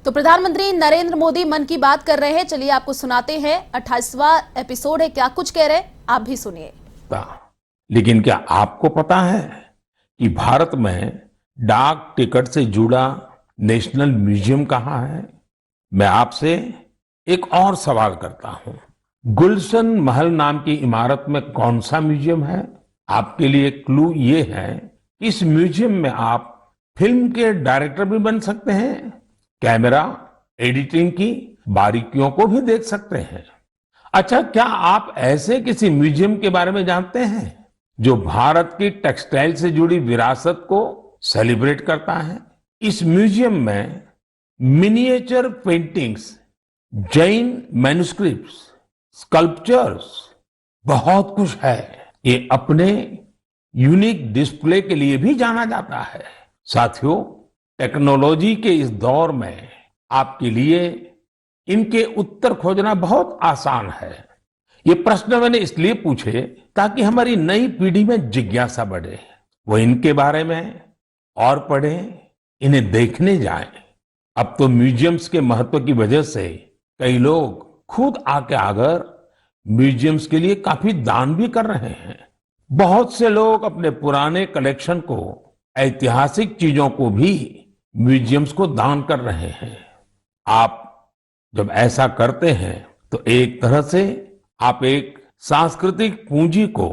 तो प्रधानमंत्री नरेंद्र मोदी मन की बात कर रहे हैं। चलिए आपको सुनाते हैं, 28वां एपिसोड है, क्या कुछ कह रहे हैं आप भी सुनिए। लेकिन क्या आपको पता है कि भारत में डाक टिकट से जुड़ा नेशनल म्यूजियम कहाँ है? मैं आपसे एक और सवाल करता हूं। गुलशन महल नाम की इमारत में कौन सा म्यूजियम है? आपके लिए क्लू ये है कि इस म्यूजियम में आप फिल्म के डायरेक्टर भी बन सकते हैं, कैमरा एडिटिंग की बारीकियों को भी देख सकते हैं। अच्छा, क्या आप ऐसे किसी म्यूजियम के बारे में जानते हैं जो भारत की टेक्सटाइल से जुड़ी विरासत को सेलिब्रेट करता है? इस म्यूजियम में miniature paintings, Jain manuscripts, sculptures, बहुत कुछ है। ये अपने यूनिक डिस्प्ले के लिए भी जाना जाता है। साथियों, टेक्नोलॉजी के इस दौर में आपके लिए इनके उत्तर खोजना बहुत आसान है। ये प्रश्न मैंने इसलिए पूछे ताकि हमारी नई पीढ़ी में जिज्ञासा बढ़े, वो इनके बारे में और पढ़ें, इन्हें देखने जाएं। अब तो म्यूजियम्स के महत्व की वजह से कई लोग खुद आके आकर म्यूजियम्स के लिए काफी दान भी कर रहे हैं। बहुत से लोग अपने पुराने कलेक्शन को, ऐतिहासिक चीजों को भी म्यूजियम्स को दान कर रहे हैं। आप जब ऐसा करते हैं तो एक तरह से आप एक सांस्कृतिक पूंजी को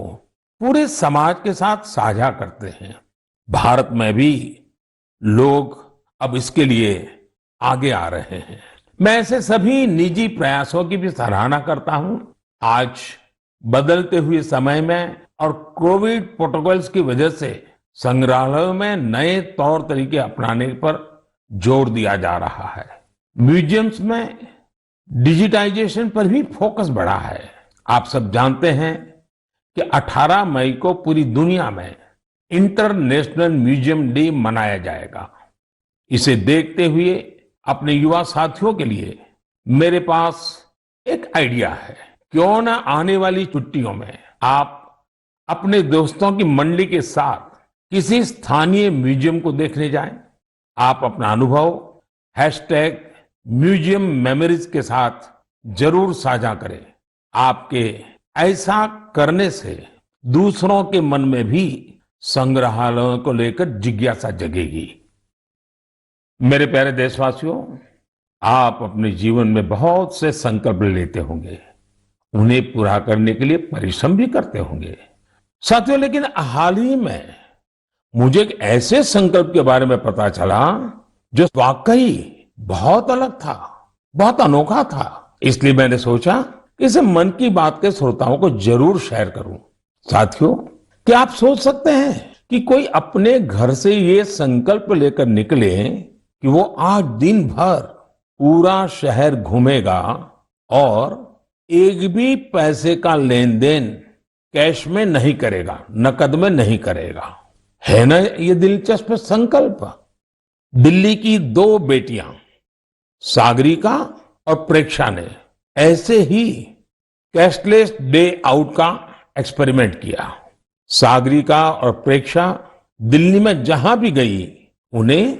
पूरे समाज के साथ साझा करते हैं। भारत में भी लोग अब इसके लिए आगे आ रहे हैं। मैं ऐसे सभी निजी प्रयासों की भी सराहना करता हूं। आज बदलते हुए समय में और कोविड प्रोटोकॉल्स की वजह से संग्रहालयों में नए तौर तरीके अपनाने पर जोर दिया जा रहा है। म्यूजियम्स में डिजिटाइजेशन पर भी फोकस बढ़ा है। आप सब जानते हैं कि 18 मई को पूरी दुनिया में इंटरनेशनल म्यूजियम डे मनाया जाएगा। इसे देखते हुए अपने युवा साथियों के लिए मेरे पास एक आइडिया है। क्यों ना आने वाली छुट्टियों में आप अपने दोस्तों की मंडली के साथ किसी स्थानीय म्यूजियम को देखने जाएं। आप अपना अनुभव #म्यूजियम मेमोरीज के साथ जरूर साझा करें। आपके ऐसा करने से दूसरों के मन में भी संग्रहालयों को लेकर जिज्ञासा जगेगी। मेरे प्यारे देशवासियों, आप अपने जीवन में बहुत से संकल्प लेते होंगे, उन्हें पूरा करने के लिए परिश्रम भी करते होंगे साथियों। लेकिन हाल ही में मुझे एक ऐसे संकल्प के बारे में पता चला जो वाकई बहुत अलग था, बहुत अनोखा था। इसलिए मैंने सोचा कि इसे मन की बात के श्रोताओं को जरूर शेयर करूं। साथियों, क्या आप सोच सकते हैं कि कोई अपने घर से ये संकल्प लेकर निकले कि वो आज दिन भर पूरा शहर घूमेगा और एक भी पैसे का लेन देन कैश में नहीं करेगा, नकद में नहीं करेगा। है ना ये दिलचस्प संकल्प? दिल्ली की 2 बेटियां सागरिका और प्रेक्षा ने ऐसे ही कैशलेस डे आउट का एक्सपेरिमेंट किया। सागरिका और प्रेक्षा दिल्ली में जहां भी गई उन्हें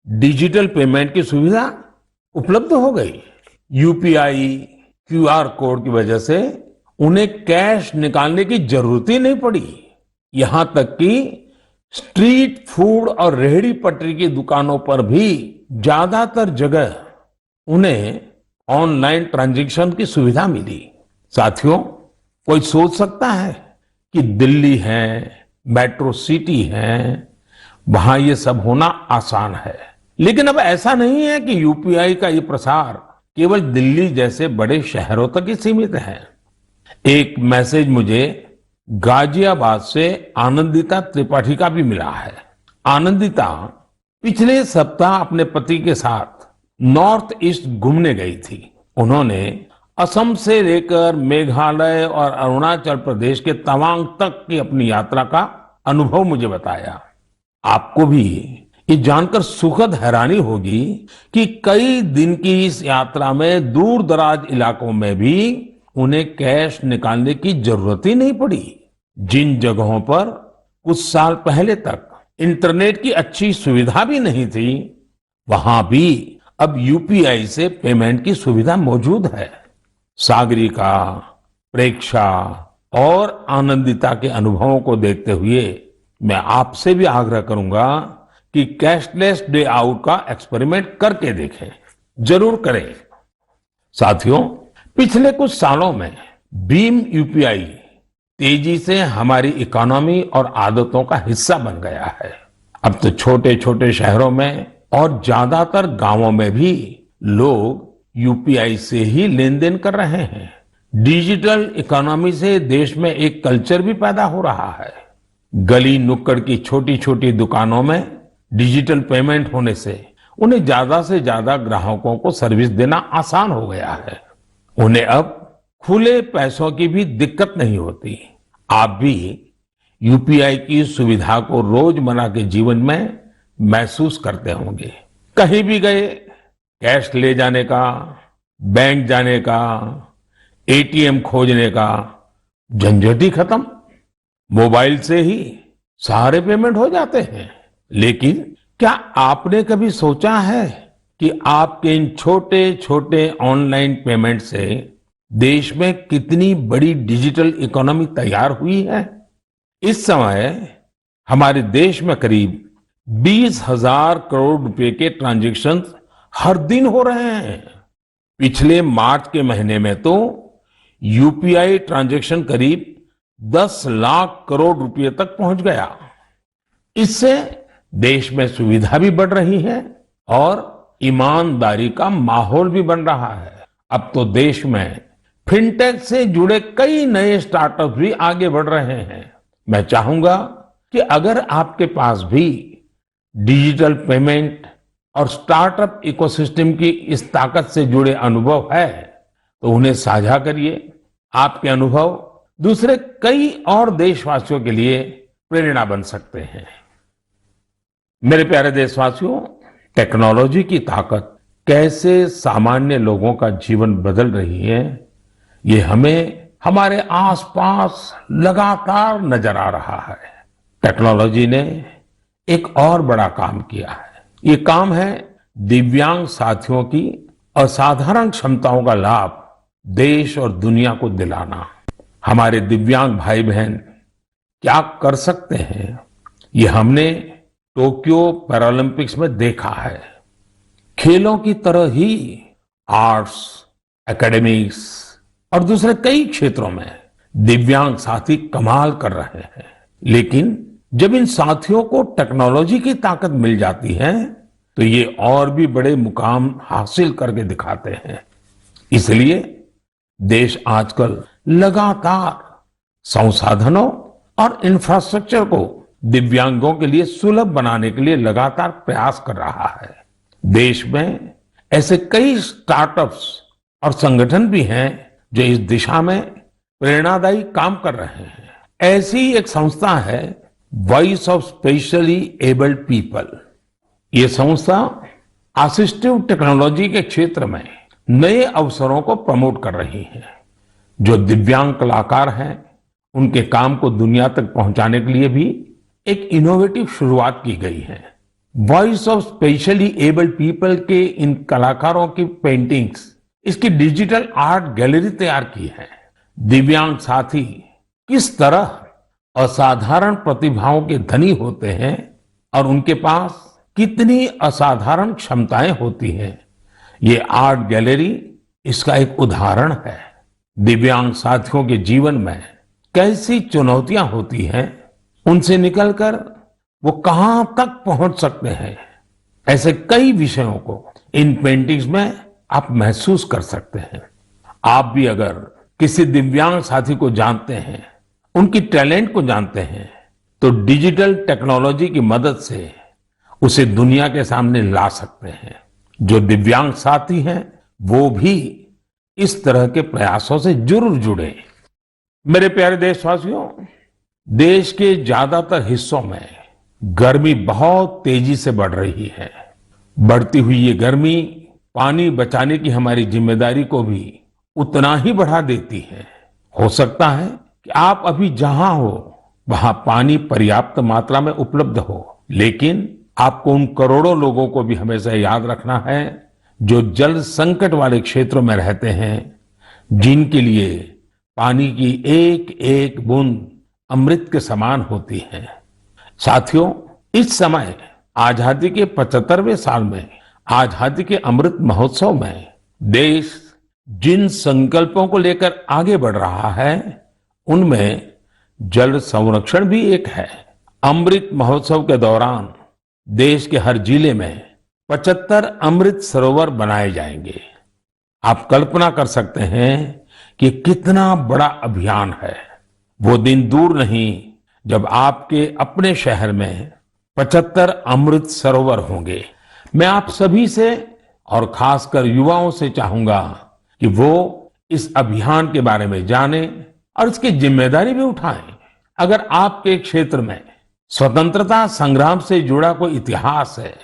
डिजिटल पेमेंट की सुविधा उपलब्ध हो गई। यूपीआई QR कोड की वजह से उन्हें कैश निकालने की जरूरत ही नहीं पड़ी। यहां तक कि स्ट्रीट फूड और रेहड़ी पटरी की दुकानों पर भी ज्यादातर जगह उन्हें ऑनलाइन ट्रांजैक्शन की सुविधा मिली। साथियों, कोई सोच सकता है कि दिल्ली है, मेट्रो सिटी है, वहां ये सब होना आसान है। लेकिन अब ऐसा नहीं है कि यूपीआई का ये प्रसार केवल दिल्ली जैसे बड़े शहरों तक ही सीमित है। एक मैसेज मुझे गाजियाबाद से आनंदिता त्रिपाठी का भी मिला है। आनंदिता पिछले सप्ताह अपने पति के साथ नॉर्थ ईस्ट घूमने गई थी। उन्होंने असम से लेकर मेघालय और अरुणाचल प्रदेश के तवांग तक की अपनी यात्रा का अनुभव मुझे बताया। आपको भी ये जानकर सुखद हैरानी होगी कि कई दिन की इस यात्रा में दूर दराज इलाकों में भी उन्हें कैश निकालने की जरूरत ही नहीं पड़ी। जिन जगहों पर कुछ साल पहले तक इंटरनेट की अच्छी सुविधा भी नहीं थी, वहां भी अब यूपीआई से पेमेंट की सुविधा मौजूद है। सागरिका, प्रेक्षा और आनंदिता के अनुभवों को देखते हुए मैं आपसे भी आग्रह करूंगा कि कैशलेस डे आउट का एक्सपेरिमेंट करके देखें। जरूर करें। साथियों, पिछले कुछ सालों में भीम यूपीआई तेजी से हमारी इकोनॉमी और आदतों का हिस्सा बन गया है। अब तो छोटे छोटे शहरों में और ज्यादातर गांवों में भी लोग यूपीआई से ही लेन देन कर रहे हैं। डिजिटल इकोनॉमी से देश में एक कल्चर भी पैदा हो रहा है। गली नुक्कड़ की छोटी छोटी दुकानों में डिजिटल पेमेंट होने से उन्हें ज्यादा से ज्यादा ग्राहकों को सर्विस देना आसान हो गया है। उन्हें अब खुले पैसों की भी दिक्कत नहीं होती। आप भी यूपीआई की सुविधा को रोजमर्रा के जीवन में महसूस करते होंगे। कहीं भी गए, कैश ले जाने का, बैंक जाने का, एटीएम खोजने का झंझट ही खत्म। मोबाइल से ही सारे पेमेंट हो जाते हैं। लेकिन क्या आपने कभी सोचा है कि आपके इन छोटे छोटे ऑनलाइन पेमेंट से देश में कितनी बड़ी डिजिटल इकोनॉमी तैयार हुई है? इस समय हमारे देश में करीब 20,000 करोड़ रुपए के ट्रांजैक्शन हर दिन हो रहे हैं। पिछले मार्च के महीने में तो यूपीआई ट्रांजैक्शन करीब 10 लाख करोड़ रुपए तक पहुंच गया। इससे देश में सुविधा भी बढ़ रही है और ईमानदारी का माहौल भी बन रहा है। अब तो देश में फिनटेक से जुड़े कई नए स्टार्टअप भी आगे बढ़ रहे हैं। मैं चाहूंगा कि अगर आपके पास भी डिजिटल पेमेंट और स्टार्टअप इकोसिस्टम की इस ताकत से जुड़े अनुभव है तो उन्हें साझा करिए। आपके अनुभव दूसरे कई और देशवासियों के लिए प्रेरणा बन सकते हैं। मेरे प्यारे देशवासियों, टेक्नोलॉजी की ताकत कैसे सामान्य लोगों का जीवन बदल रही है, ये हमें हमारे आसपास लगातार नजर आ रहा है। टेक्नोलॉजी ने एक और बड़ा काम किया है। ये काम है दिव्यांग साथियों की असाधारण क्षमताओं का लाभ देश और दुनिया को दिलाना। हमारे दिव्यांग भाई बहन क्या कर सकते हैं, ये हमने टोक्यो पैरालंपिक्स में देखा है। खेलों की तरह ही आर्ट्स, एकेडमिक्स और दूसरे कई क्षेत्रों में दिव्यांग साथी कमाल कर रहे हैं। लेकिन जब इन साथियों को टेक्नोलॉजी की ताकत मिल जाती है तो ये और भी बड़े मुकाम हासिल करके दिखाते हैं। इसलिए देश आजकल लगातार संसाधनों और इंफ्रास्ट्रक्चर को दिव्यांगों के लिए सुलभ बनाने के लिए लगातार प्रयास कर रहा है। देश में ऐसे कई स्टार्टअप्स और संगठन भी हैं जो इस दिशा में प्रेरणादायी काम कर रहे हैं। ऐसी एक संस्था है voice of specially abled people. ये संस्था असिस्टिव टेक्नोलॉजी के क्षेत्र में नए अवसरों को प्रमोट कर रही है। जो दिव्यांग कलाकार हैं उनके काम को दुनिया तक पहुंचाने के लिए भी एक इनोवेटिव शुरुआत की गई है। Voice of specially abled people के इन कलाकारों की पेंटिंग्स, इसकी डिजिटल आर्ट गैलरी तैयार की है। दिव्यांग साथी किस तरह असाधारण प्रतिभाओं के धनी होते हैं और उनके पास कितनी असाधारण क्षमताएं होती हैं, ये आर्ट गैलरी इसका एक उदाहरण है। दिव्यांग साथियों के जीवन में कैसी चुनौतियां होती हैं, उनसे निकलकर वो कहां तक पहुंच सकते हैं, ऐसे कई विषयों को इन पेंटिंग्स में आप महसूस कर सकते हैं। आप भी अगर किसी दिव्यांग साथी को जानते हैं, उनकी टैलेंट को जानते हैं, तो डिजिटल टेक्नोलॉजी की मदद से उसे दुनिया के सामने ला सकते हैं। जो दिव्यांग साथी हैं वो भी इस तरह के प्रयासों से जरूर जुड़े। मेरे प्यारे देशवासियों, देश के ज्यादातर हिस्सों में गर्मी बहुत तेजी से बढ़ रही है। बढ़ती हुई ये गर्मी पानी बचाने की हमारी जिम्मेदारी को भी उतना ही बढ़ा देती है। हो सकता है कि आप अभी जहां हो वहां पानी पर्याप्त मात्रा में उपलब्ध हो, लेकिन आपको उन करोड़ों लोगों को भी हमेशा याद रखना है जो जल संकट वाले क्षेत्रों में रहते हैं, जिनके लिए पानी की एक एक बूंद अमृत के समान होती है। साथियों, इस समय आजादी के 75वें साल में आजादी के अमृत महोत्सव में देश जिन संकल्पों को लेकर आगे बढ़ रहा है, उनमें जल संरक्षण भी एक है। अमृत महोत्सव के दौरान देश के हर जिले में 75 अमृत सरोवर बनाए जाएंगे। आप कल्पना कर सकते हैं कि कितना बड़ा अभियान है। वो दिन दूर नहीं जब आपके अपने शहर में 75 अमृत सरोवर होंगे। मैं आप सभी से और खासकर युवाओं से चाहूंगा कि वो इस अभियान के बारे में जाने और इसकी जिम्मेदारी भी उठाएं। अगर आपके क्षेत्र में स्वतंत्रता संग्राम से जुड़ा कोई इतिहास है,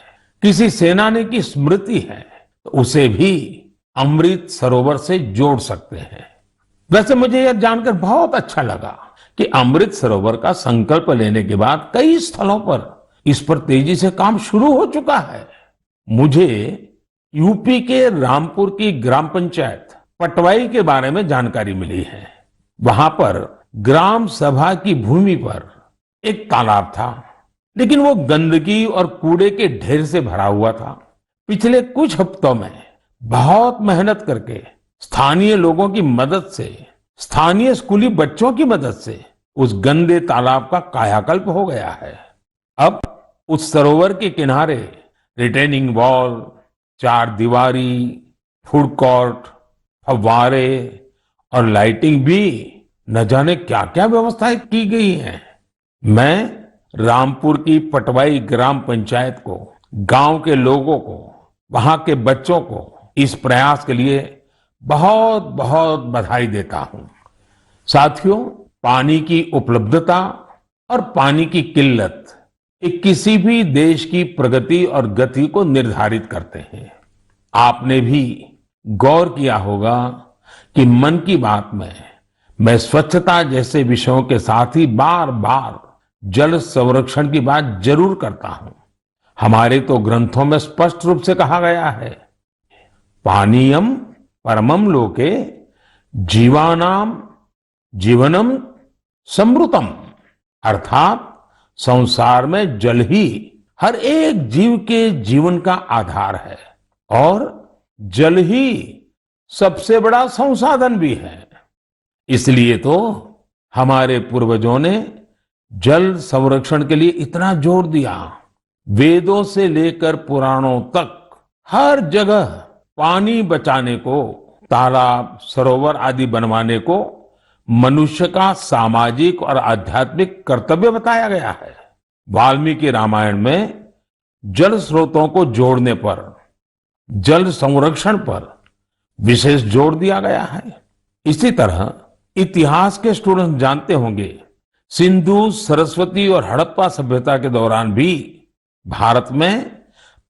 किसी सेनानी की स्मृति है, तो उसे भी अमृत सरोवर से जोड़ सकते हैं। वैसे मुझे यह जानकर बहुत अच्छा लगा कि अमृत सरोवर का संकल्प लेने के बाद कई स्थलों पर इस पर तेजी से काम शुरू हो चुका है। मुझे यूपी के रामपुर की ग्राम पंचायत पटवाई के बारे में जानकारी मिली है। वहां पर ग्राम सभा की भूमि पर एक तालाब था, लेकिन वो गंदगी और कूड़े के ढेर से भरा हुआ था। पिछले कुछ हफ्तों में बहुत मेहनत करके स्थानीय लोगों की मदद से, स्थानीय स्कूली बच्चों की मदद से उस गंदे तालाब का कायाकल्प हो गया है। अब उस सरोवर के किनारे रिटेनिंग वॉल, चार दीवारी, फूड कोर्ट, फव्वारे और लाइटिंग भी न जाने क्या क्या व्यवस्थाएं की गई हैं। मैं रामपुर की पटवाई ग्राम पंचायत को, गांव के लोगों को, वहां के बच्चों को इस प्रयास के लिए बहुत बहुत बधाई देता हूं। साथियों, पानी की उपलब्धता और पानी की किल्लत ये किसी भी देश की प्रगति और गति को निर्धारित करते हैं। आपने भी गौर किया होगा कि मन की बात में मैं स्वच्छता जैसे विषयों के साथ ही बार बार जल संरक्षण की बात जरूर करता हूं। हमारे तो ग्रंथों में स्पष्ट रूप से कहा गया है, पानीयम परमम लोके जीवानाम जीवनम समृतम, अर्थात संसार में जल ही हर एक जीव के जीवन का आधार है और जल ही सबसे बड़ा संसाधन भी है। इसलिए तो हमारे पूर्वजों ने जल संरक्षण के लिए इतना जोर दिया। वेदों से लेकर पुराणों तक हर जगह पानी बचाने को, तालाब, सरोवर आदि बनवाने को मनुष्य का सामाजिक और आध्यात्मिक कर्तव्य बताया गया है। वाल्मीकि रामायण में जल स्रोतों को जोड़ने पर, जल संरक्षण पर विशेष जोर दिया गया है। इसी तरह इतिहास के स्टूडेंट जानते होंगे, सिंधु, सरस्वती और हड़प्पा सभ्यता के दौरान भी भारत में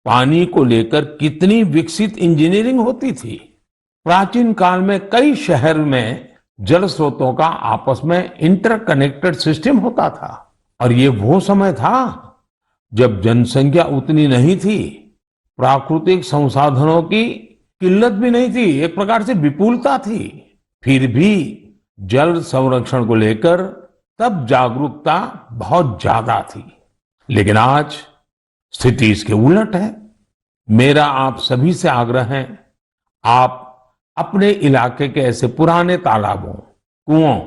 पानी को लेकर कितनी विकसित इंजीनियरिंग होती थी। प्राचीन काल में कई शहर में जल स्रोतों का आपस में इंटरकनेक्टेड सिस्टम होता था और ये वो समय था जब जनसंख्या उतनी नहीं थी, प्राकृतिक संसाधनों की किल्लत भी नहीं थी, एक प्रकार से विपुलता थी। फिर भी जल संरक्षण को लेकर तब जागरूकता बहुत ज्यादा थी। लेकिन आज स्थिति इसके उलट है। मेरा आप सभी से आग्रह है, आप अपने इलाके के ऐसे पुराने तालाबों, कुओं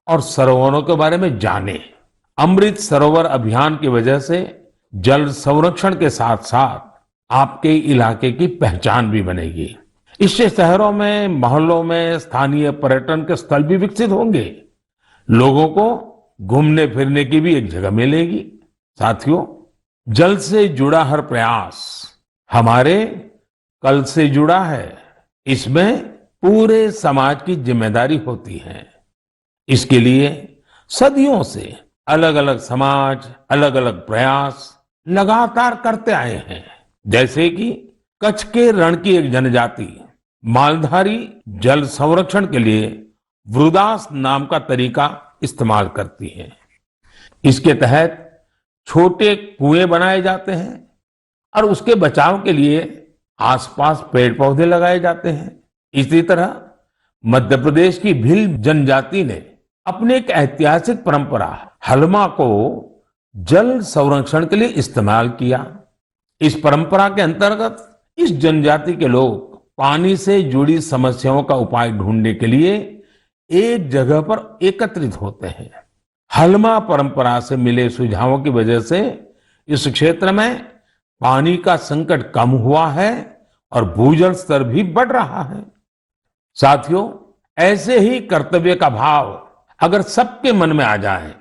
और सरोवरों के बारे में जानें। अमृत सरोवर अभियान की वजह से जल संरक्षण के साथ साथ आपके इलाके की पहचान भी बनेगी। इससे शहरों में, मोहल्लों में स्थानीय पर्यटन के स्थल भी विकसित होंगे। लोगों को घूमने फिरने की भी एक जगह मिलेगी। साथियों, जल से जुड़ा हर प्रयास हमारे कल से जुड़ा है। इसमें पूरे समाज की जिम्मेदारी होती है। इसके लिए सदियों से अलग अलग समाज, अलग अलग प्रयास लगातार करते आए हैं। जैसे कि कच्छ के रण की एक जनजाति मालधारी जल संरक्षण के लिए वृदास नाम का तरीका इस्तेमाल करती है। इसके तहत छोटे कुएं बनाए जाते हैं और उसके बचाव के लिए आसपास पेड़ पौधे लगाए जाते हैं। इसी तरह मध्य प्रदेश की भील जनजाति ने अपनी एक ऐतिहासिक परंपरा हलमा को जल संरक्षण के लिए इस्तेमाल किया। इस परंपरा के अंतर्गत इस जनजाति के लोग पानी से जुड़ी समस्याओं का उपाय ढूंढने के लिए एक जगह पर एकत्रित होते हैं। हलमा परंपरा से मिले सुझावों की वजह से इस क्षेत्र में पानी का संकट कम हुआ है और भूजल स्तर भी बढ़ रहा है। साथियों, ऐसे ही कर्तव्य का भाव अगर सबके मन में आ जाए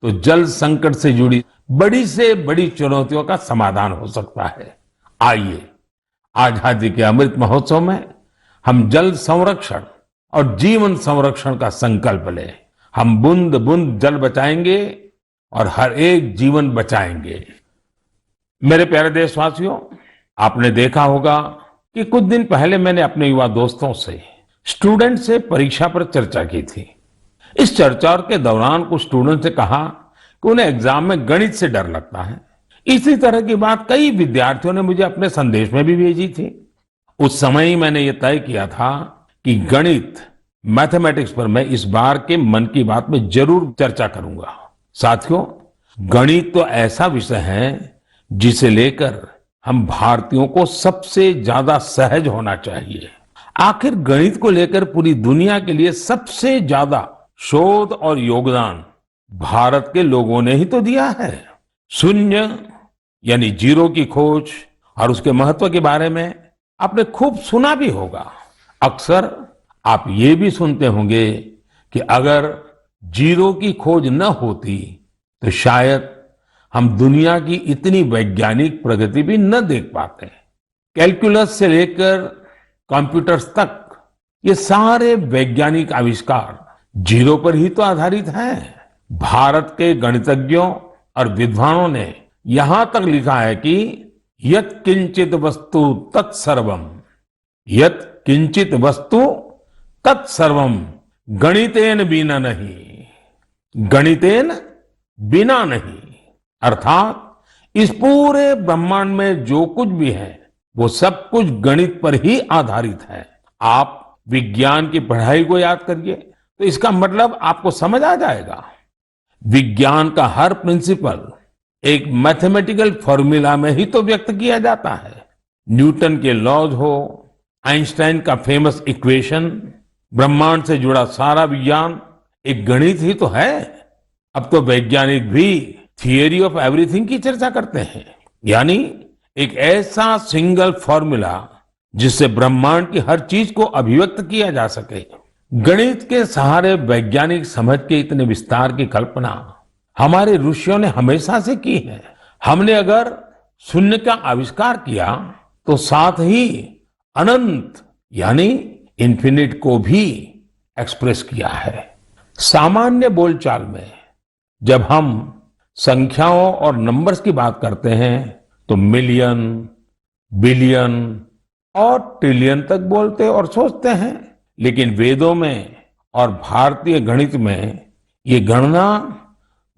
तो जल संकट से जुड़ी बड़ी से बड़ी चुनौतियों का समाधान हो सकता है। आइए आजादी के अमृत महोत्सव में हम जल संरक्षण और जीवन संरक्षण का संकल्प लें। हम बूंद बूंद जल बचाएंगे और हर एक जीवन बचाएंगे। मेरे प्यारे देशवासियों, आपने देखा होगा कि कुछ दिन पहले मैंने अपने युवा दोस्तों से, स्टूडेंट से परीक्षा पर चर्चा की थी। इस चर्चा के दौरान कुछ स्टूडेंट से कहा कि उन्हें एग्जाम में गणित से डर लगता है। इसी तरह की बात कई विद्यार्थियों ने मुझे अपने संदेश में भी भेजी थी। उस समय ही मैंने ये तय किया था कि गणित, मैथमेटिक्स पर मैं इस बार के मन की बात में जरूर चर्चा करूंगा। साथियों, गणित तो ऐसा विषय है जिसे लेकर हम भारतीयों को सबसे ज्यादा सहज होना चाहिए। आखिर गणित को लेकर पूरी दुनिया के लिए सबसे ज्यादा शोध और योगदान भारत के लोगों ने ही तो दिया है। शून्य यानी जीरो की खोज और उसके महत्व के बारे में आपने खूब सुना भी होगा। अक्सर आप ये भी सुनते होंगे कि अगर जीरो की खोज न होती तो शायद हम दुनिया की इतनी वैज्ञानिक प्रगति भी न देख पाते। कैलकुलस से लेकर कंप्यूटर्स तक ये सारे वैज्ञानिक आविष्कार जीरो पर ही तो आधारित हैं। भारत के गणितज्ञों और विद्वानों ने यहां तक लिखा है कि यत् किंचित वस्तु तत्सर्वम, यत् किंचित वस्तु तत्सर्वम गणितेन बिना नहीं, गणितेन बिना नहीं। अर्थात इस पूरे ब्रह्मांड में जो कुछ भी है वो सब कुछ गणित पर ही आधारित है। आप विज्ञान की पढ़ाई को याद करिए तो इसका मतलब आपको समझ आ जाएगा। विज्ञान का हर प्रिंसिपल एक मैथमेटिकल फॉर्मूला में ही तो व्यक्त किया जाता है। न्यूटन के लॉज हो, आइंस्टाइन का फेमस इक्वेशन, ब्रह्मांड से जुड़ा सारा विज्ञान एक गणित ही तो है। अब तो वैज्ञानिक भी थियरी ऑफ एवरीथिंग की चर्चा करते हैं, यानी एक ऐसा सिंगल फॉर्मूला जिससे ब्रह्मांड की हर चीज को अभिव्यक्त किया जा सके। गणित के सहारे वैज्ञानिक समझ के इतने विस्तार की कल्पना हमारे ऋषियों ने हमेशा से की है। हमने अगर शून्य का आविष्कार किया तो साथ ही अनंत यानी इन्फिनिट को भी एक्सप्रेस किया है। सामान्य बोलचाल में जब हम संख्याओं और नंबर्स की बात करते हैं तो मिलियन, बिलियन और ट्रिलियन तक बोलते और सोचते हैं, लेकिन वेदों में और भारतीय गणित में ये गणना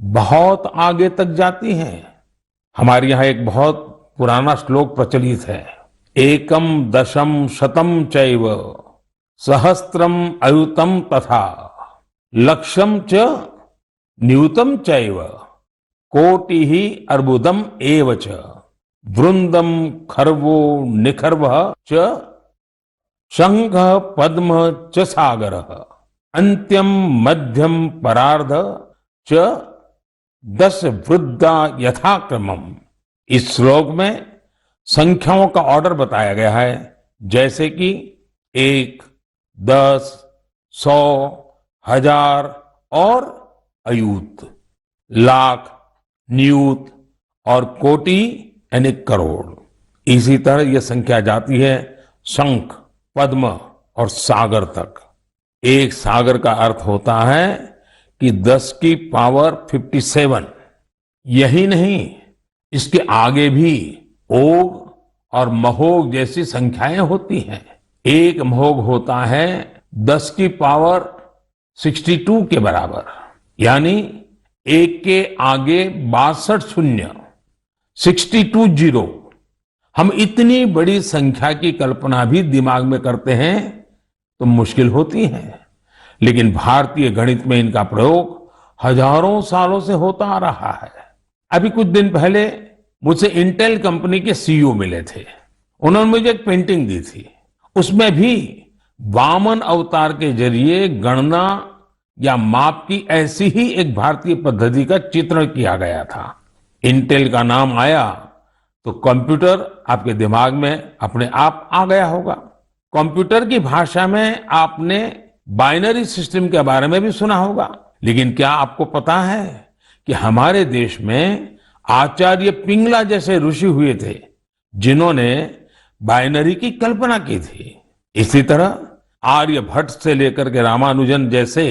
बहुत आगे तक जाती है। हमारे यहाँ एक बहुत पुराना श्लोक प्रचलित है, एकम दशम शतम चैव सहस्त्रम अयुतम तथा लक्षम च न्यूतम चैव कोटि ही अर्बुदम एव च वृंदम खर्वो निखर्व च शंख पद्म च सागर अंत्यम मध्यम परार्ध च दश वृद्धा यथाक्रमम। इस श्लोक में संख्याओं का ऑर्डर बताया गया है, जैसे कि 1, 10, 100, 1000 और अयूत, लाख, नियूत और कोटि यानी करोड़। इसी तरह यह संख्या जाती है शंख, पद्म और सागर तक। एक सागर का अर्थ होता है कि 10 की पावर 57। यही नहीं, इसके आगे भी ओग और महोग जैसी संख्याएं होती हैं। एक महोग होता है 10 की पावर 62 के बराबर, यानी एक के आगे 62 शून्य, 62 जीरो। हम इतनी बड़ी संख्या की कल्पना भी दिमाग में करते हैं तो मुश्किल होती है, लेकिन भारतीय गणित में इनका प्रयोग हजारों सालों से होता आ रहा है। अभी कुछ दिन पहले मुझसे इंटेल कंपनी के सीईओ मिले थे। उन्होंने मुझे एक पेंटिंग दी थी। उसमें भी वामन अवतार के जरिए गणना या माप की ऐसी ही एक भारतीय पद्धति का चित्रण किया गया था। इंटेल का नाम आया तो कंप्यूटर आपके दिमाग में अपने आप आ गया होगा। कंप्यूटर की भाषा में आपने बाइनरी सिस्टम के बारे में भी सुना होगा, लेकिन क्या आपको पता है कि हमारे देश में आचार्य पिंगला जैसे ऋषि हुए थे जिन्होंने बाइनरी की कल्पना की थी। इसी तरह आर्यभट्ट से लेकर के रामानुजन जैसे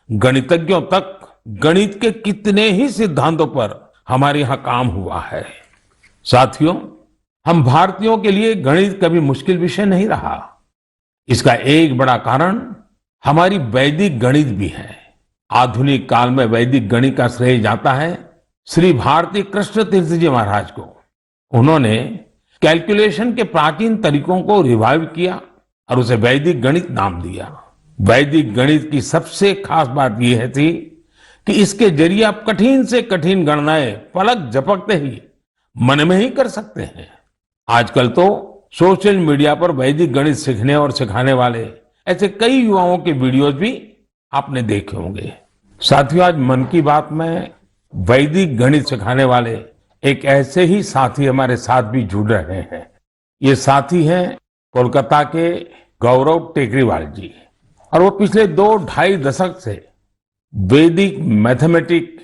गणितज्ञों तक गणित के कितने ही सिद्धांतों पर हमारे यहाँ काम हुआ है। साथियों, हम भारतीयों के लिए गणित कभी मुश्किल विषय नहीं रहा। इसका एक बड़ा कारण हमारी वैदिक गणित भी है। आधुनिक काल में वैदिक गणित का श्रेय जाता है श्री भारती कृष्ण तीर्थ जी महाराज को। उन्होंने कैलकुलेशन के प्राचीन तरीकों को रिवाइव किया और उसे वैदिक गणित नाम दिया। वैदिक गणित की सबसे खास बात यह थी कि इसके जरिए आप कठिन से कठिन गणनाएं पलक झपकते ही मन में ही कर सकते हैं। आजकल तो सोशल मीडिया पर वैदिक गणित सीखने और सिखाने वाले ऐसे कई युवाओं के वीडियोस भी आपने देखे होंगे। साथियों, आज मन की बात में वैदिक गणित सिखाने वाले एक ऐसे ही साथी हमारे साथ भी जुड़ रहे हैं। ये साथी हैं कोलकाता के गौरव टेकरीवाल जी, और वो पिछले 2-2.5 दशक से वैदिक मैथमेटिक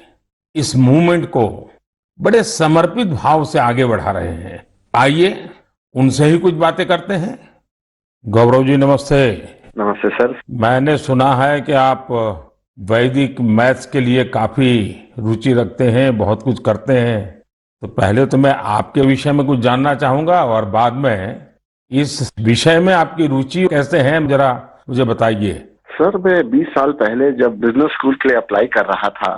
इस मूवमेंट को बड़े समर्पित भाव से आगे बढ़ा रहे हैं। आइए उनसे ही कुछ बातें करते हैं। गौरव जी, नमस्ते। नमस्ते सर। मैंने सुना है कि आप वैदिक मैथ्स के लिए काफी रुचि रखते हैं, बहुत कुछ करते हैं। तो पहले तो मैं आपके विषय में कुछ जानना चाहूंगा और बाद में इस विषय में आपकी रुचि कैसे है जरा मुझे बताइए। सर, मैं 20 साल पहले जब बिजनेस स्कूल के लिए अप्लाई कर रहा था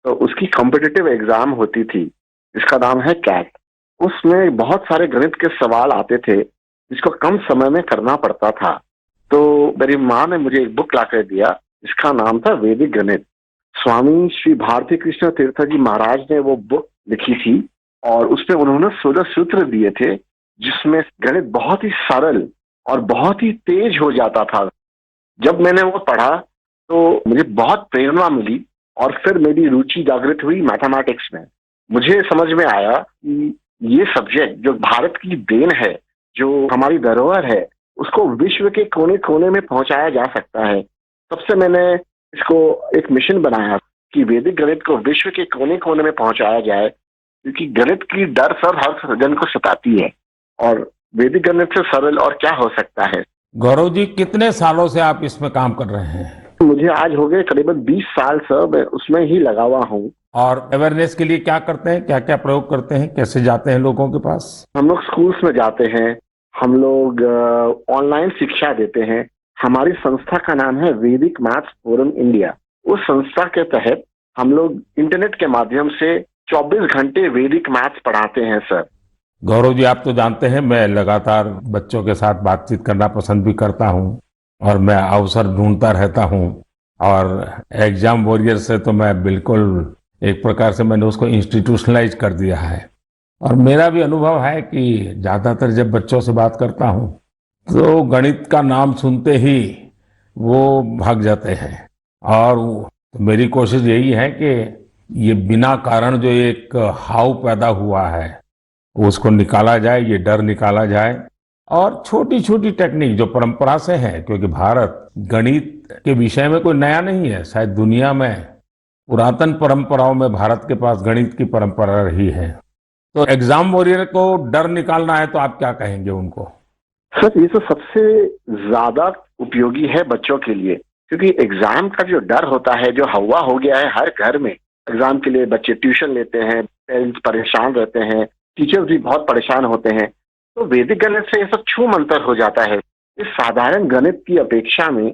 तो उसकी कॉम्पिटिटिव एग्जाम होती थी, इसका नाम है कैट। उसमें बहुत सारे गणित के सवाल आते थे जिसको कम समय में करना पड़ता था। तो मेरी माँ ने मुझे एक बुक लाकर दिया, इसका नाम था वैदिक गणित। स्वामी श्री भारती कृष्ण तीर्थ जी महाराज ने वो बुक लिखी थी और उसमें उन्होंने 16 सूत्र दिए थे जिसमें गणित बहुत ही सरल और बहुत ही तेज हो जाता था। जब मैंने वो पढ़ा तो मुझे बहुत प्रेरणा मिली और फिर मेरी रुचि जागृत हुई मैथमेटिक्स में। मुझे समझ में आया कि ये सब्जेक्ट जो भारत की देन है, जो हमारी धरोहर है, उसको विश्व के कोने कोने में पहुंचाया जा सकता है। तब से मैंने इसको एक मिशन बनाया कि वैदिक गणित को विश्व के कोने कोने में पहुंचाया जाए, क्योंकि गणित की डर सर हर जन को सताती है और वैदिक गणित से सरल और क्या हो सकता है। गौरव जी, कितने सालों से आप इसमें काम कर रहे हैं? मुझे आज हो गए करीबन 20 साल सर, मैं उसमें ही लगा हुआ हूँ। और अवेयरनेस के लिए क्या करते हैं, क्या क्या प्रयोग करते हैं, कैसे जाते हैं लोगों के पास? हम लोग स्कूल्स में जाते हैं, हम लोग ऑनलाइन शिक्षा देते हैं। हमारी संस्था का नाम है वैदिक मैथ्स फोरम इंडिया। उस संस्था के तहत हम लोग इंटरनेट के माध्यम से 24 घंटे वैदिक मैथ्स पढ़ाते हैं सर। गौरव जी, आप तो जानते हैं मैं लगातार बच्चों के साथ बातचीत करना पसंद भी करता हूं और मैं अवसर ढूंढता रहता हूं, और एग्जाम वॉरियर से तो मैं बिल्कुल एक प्रकार से मैंने उसको इंस्टीट्यूशनलाइज कर दिया है। और मेरा भी अनुभव है कि ज्यादातर जब बच्चों से बात करता हूं तो गणित का नाम सुनते ही वो भाग जाते हैं। और तो मेरी कोशिश यही है कि ये बिना कारण जो एक हाव पैदा हुआ है उसको निकाला जाए, ये डर निकाला जाए। और छोटी छोटी टेक्निक जो परंपरा से है, क्योंकि भारत गणित के विषय में कोई नया नहीं है, शायद दुनिया में पुरातन परंपराओं में भारत के पास गणित की परंपरा रही है। तो एग्जाम वॉरियर को डर निकालना है तो आप क्या कहेंगे उनको? सर, ये तो सबसे ज्यादा उपयोगी है बच्चों के लिए, क्योंकि एग्जाम का जो डर होता है, जो हवा हो गया है हर घर में, एग्जाम के लिए बच्चे ट्यूशन लेते हैं, पेरेंट्स परेशान रहते हैं, टीचर्स भी बहुत परेशान होते हैं। तो वैदिक गणित से ये सब छू मंतर हो जाता है। इस साधारण गणित की अपेक्षा में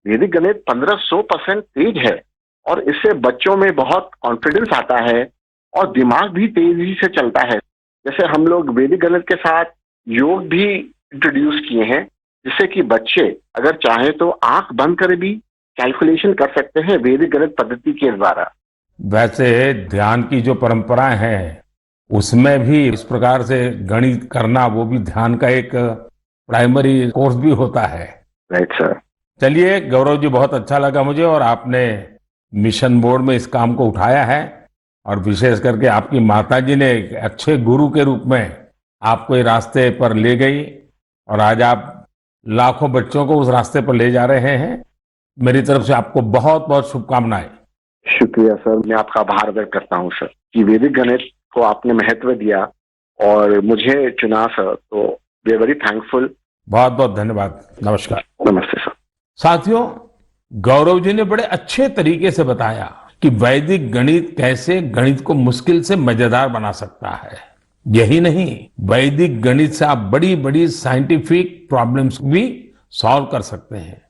वैदिक गणित 1500% तेज है और इससे बच्चों में बहुत कॉन्फिडेंस आता है और दिमाग भी तेजी से चलता है। जैसे हम लोग वैदिक गणित के साथ योग भी इंट्रोड्यूस किए हैं, जिससे कि बच्चे अगर चाहे तो आंख बंद कर भी कैलकुलेशन कर सकते हैं वैदिक गणित पद्धति के द्वारा। वैसे ध्यान की जो परंपराएं हैं उसमें भी इस प्रकार से गणित करना वो भी ध्यान का एक प्राइमरी कोर्स भी होता है। Right sir. चलिए गौरव जी, बहुत अच्छा लगा मुझे, और आपने मिशन मोड में इस काम को उठाया है, और विशेष करके आपकी माताजी ने एक अच्छे गुरु के रूप में आपको ये रास्ते पर ले गई, और आज आप लाखों बच्चों को उस रास्ते पर ले जा रहे हैं। मेरी तरफ से आपको बहुत बहुत शुभकामनाएं। शुक्रिया सर, मैं आपका आभार व्यक्त करता हूँ सर कि वैदिक गणित को आपने महत्व दिया और मुझे चुना सर, तो वी आर वेरी थैंकफुल। बहुत बहुत धन्यवाद। नमस्कार। नमस्ते सर। साथियों, गौरव जी ने बड़े अच्छे तरीके से बताया कि वैदिक गणित कैसे गणित को मुश्किल से मजेदार बना सकता है। यही नहीं, वैदिक गणित से आप बड़ी बड़ी साइंटिफिक प्रॉब्लम्स भी सॉल्व कर सकते हैं।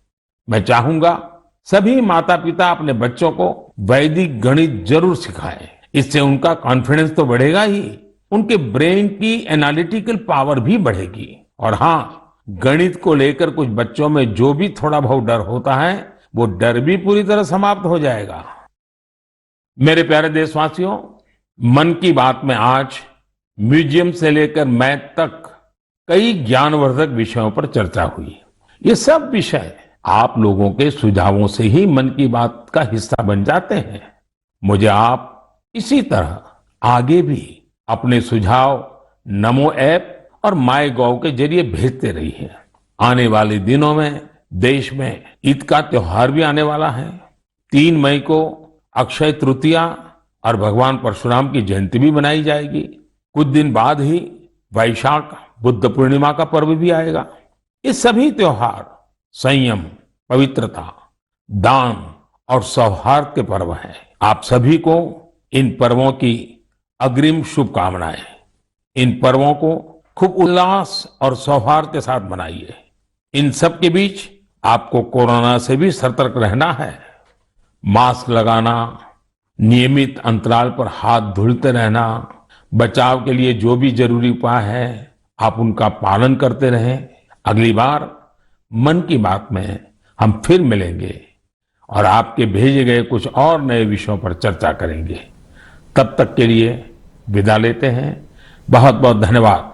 मैं चाहूंगा सभी माता पिता अपने बच्चों को वैदिक गणित जरूर सिखाएं। इससे उनका कॉन्फिडेंस तो बढ़ेगा ही, उनके ब्रेन की एनालिटिकल पावर भी बढ़ेगी। और हाँ, गणित को लेकर कुछ बच्चों में जो भी थोड़ा बहुत डर होता है, वो डर भी पूरी तरह समाप्त हो जाएगा। मेरे प्यारे देशवासियों, मन की बात में आज म्यूजियम से लेकर मैथ तक कई ज्ञानवर्धक विषयों पर चर्चा हुई। ये सब विषय आप लोगों के सुझावों से ही मन की बात का हिस्सा बन जाते हैं। मुझे आप इसी तरह आगे भी अपने सुझाव नमो ऐप और माय गॉव के जरिए भेजते रहिए। आने वाले दिनों में देश में ईद का त्योहार भी आने वाला है। 3 मई को अक्षय तृतीया और भगवान परशुराम की जयंती भी मनाई जाएगी। कुछ दिन बाद ही वैशाख बुद्ध पूर्णिमा का पर्व भी आएगा। ये सभी त्योहार संयम, पवित्रता, दान और सौहार्द के पर्व हैं। आप सभी को इन पर्वों की अग्रिम शुभकामनाएं। इन पर्वों को खूब उल्लास और सौहार्द के साथ मनाइए। इन सब के बीच आपको कोरोना से भी सतर्क रहना है। मास्क लगाना, नियमित अंतराल पर हाथ धुलते रहना, बचाव के लिए जो भी जरूरी उपाय है आप उनका पालन करते रहें। अगली बार मन की बात में हम फिर मिलेंगे और आपके भेजे गए कुछ और नए विषयों पर चर्चा करेंगे। तब तक के लिए विदा लेते हैं। बहुत बहुत धन्यवाद।